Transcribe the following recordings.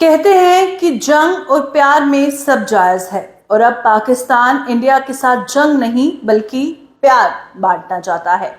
कहते हैं कि जंग और प्यार में सब जायज है और अब पाकिस्तान इंडिया के साथ जंग नहीं बल्कि प्यार बांटना चाहता है।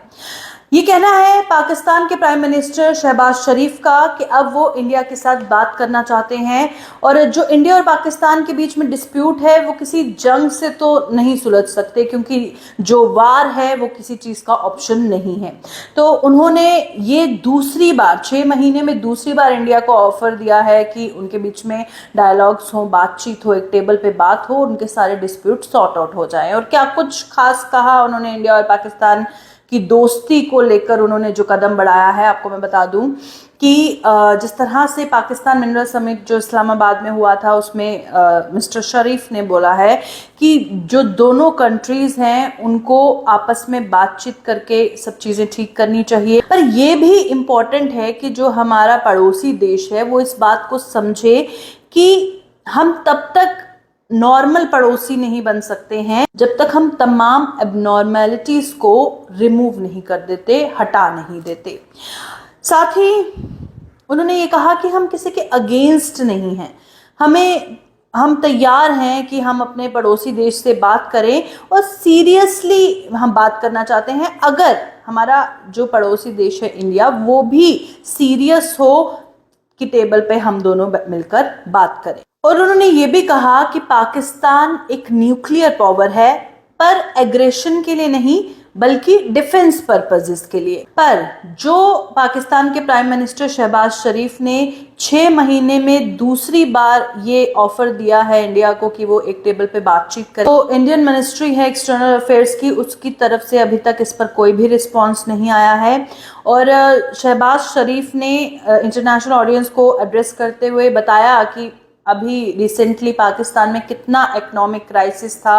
ये कहना है पाकिस्तान के प्राइम मिनिस्टर शहबाज शरीफ का कि अब वो इंडिया के साथ बात करना चाहते हैं और जो इंडिया और पाकिस्तान के बीच में डिस्प्यूट है वो किसी जंग से तो नहीं सुलझ सकते, क्योंकि जो वार है वो किसी चीज़ का ऑप्शन नहीं है। तो उन्होंने ये दूसरी बार 6 महीने में दूसरी बार इंडिया को ऑफर दिया है कि उनके बीच में डायलॉग्स हो, बातचीत हो, एक टेबल पे बात हो, उनके सारे डिस्प्यूट सॉर्ट आउट हो जाएं। और क्या कुछ खास कहा उन्होंने इंडिया और पाकिस्तान की दोस्ती को लेकर उन्होंने जो कदम बढ़ाया है, आपको मैं बता दूं कि जिस तरह से पाकिस्तान मिनरल समिट जो इस्लामाबाद में हुआ था उसमें मिस्टर शरीफ ने बोला है कि जो दोनों कंट्रीज हैं उनको आपस में बातचीत करके सब चीज़ें ठीक करनी चाहिए। पर यह भी इम्पोर्टेंट है कि जो हमारा पड़ोसी देश है वो इस बात को समझे कि हम तब तक नॉर्मल पड़ोसी नहीं बन सकते हैं जब तक हम तमाम एबनॉर्मेलिटीज को रिमूव नहीं कर देते, हटा नहीं देते। साथ ही उन्होंने ये कहा कि हम किसी के अगेंस्ट नहीं हैं, हम तैयार हैं कि हम अपने पड़ोसी देश से बात करें और सीरियसली हम बात करना चाहते हैं अगर हमारा जो पड़ोसी देश है इंडिया वो भी सीरियस हो कि टेबल पे हम दोनों मिलकर बात करें। और उन्होंने ये भी कहा कि पाकिस्तान एक न्यूक्लियर पावर है, पर एग्रेशन के लिए नहीं बल्कि डिफेंस पर्पसेस के लिए। पर जो पाकिस्तान के प्राइम मिनिस्टर शहबाज शरीफ ने 6 महीने में दूसरी बार ये ऑफर दिया है इंडिया को कि वो एक टेबल पे बातचीत करे, तो इंडियन मिनिस्ट्री है एक्सटर्नल अफेयर्स की, उसकी तरफ से अभी तक इस पर कोई भी रिस्पॉन्स नहीं आया है। और शहबाज शरीफ ने इंटरनेशनल ऑडियंस को एड्रेस करते हुए बताया कि अभी रिसेंटली पाकिस्तान में कितना इकोनॉमिक क्राइसिस था।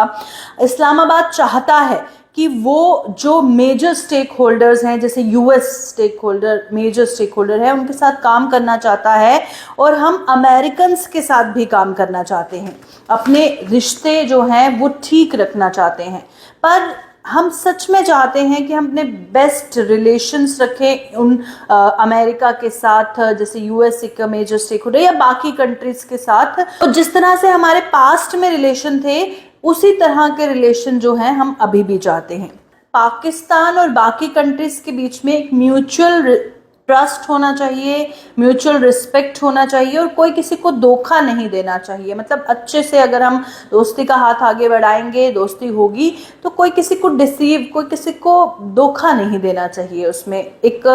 इस्लामाबाद चाहता है कि वो जो मेजर स्टेक होल्डर्स हैं, जैसे US stakeholder major stakeholder है, उनके साथ काम करना चाहता है और हम अमेरिकन्स के साथ भी काम करना चाहते हैं, अपने रिश्ते जो हैं वो ठीक रखना चाहते हैं। पर हम सच में चाहते हैं कि हम अपने बेस्ट रिलेशंस रखें उन अमेरिका के साथ, जैसे यूएस का मेजर स्टेक होल्डर या बाकी कंट्रीज के साथ। तो जिस तरह से हमारे पास्ट में रिलेशन थे उसी तरह के रिलेशन जो हैं हम अभी भी चाहते हैं। पाकिस्तान और बाकी कंट्रीज के बीच में एक म्यूचुअल ट्रस्ट होना चाहिए, म्यूचुअल रिस्पेक्ट होना चाहिए और कोई किसी को धोखा नहीं देना चाहिए। मतलब अच्छे से अगर हम दोस्ती का हाथ आगे बढ़ाएंगे, दोस्ती होगी, तो कोई किसी को डिसीव, कोई किसी को धोखा नहीं देना चाहिए। उसमें एक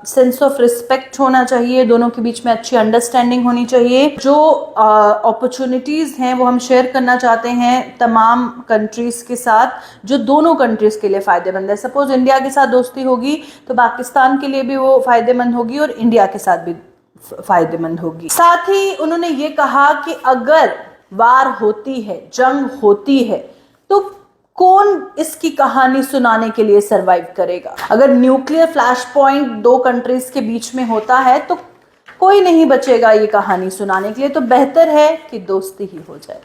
सेंस ऑफ रिस्पेक्ट होना चाहिए, दोनों के बीच में अच्छी अंडरस्टैंडिंग होनी चाहिए। जो अपॉर्चुनिटीज़ हैं वो हम शेयर करना चाहते हैं तमाम कंट्रीज़ के साथ, जो दोनों कंट्रीज़ के लिए फ़ायदेमंद है। सपोज इंडिया के साथ दोस्ती होगी तो पाकिस्तान के लिए भी वो फायदेमंद होगी और इंडिया के साथ भी फायदेमंद होगी। साथ ही उन्होंने ये कहा कि अगर वार होती है, जंग होती है, तो कौन इसकी कहानी सुनाने के लिए सरवाइव करेगा। अगर न्यूक्लियर फ्लैश पॉइंट 2 कंट्रीज के बीच में होता है तो कोई नहीं बचेगा ये कहानी सुनाने के लिए। तो बेहतर है कि दोस्ती ही हो जाए।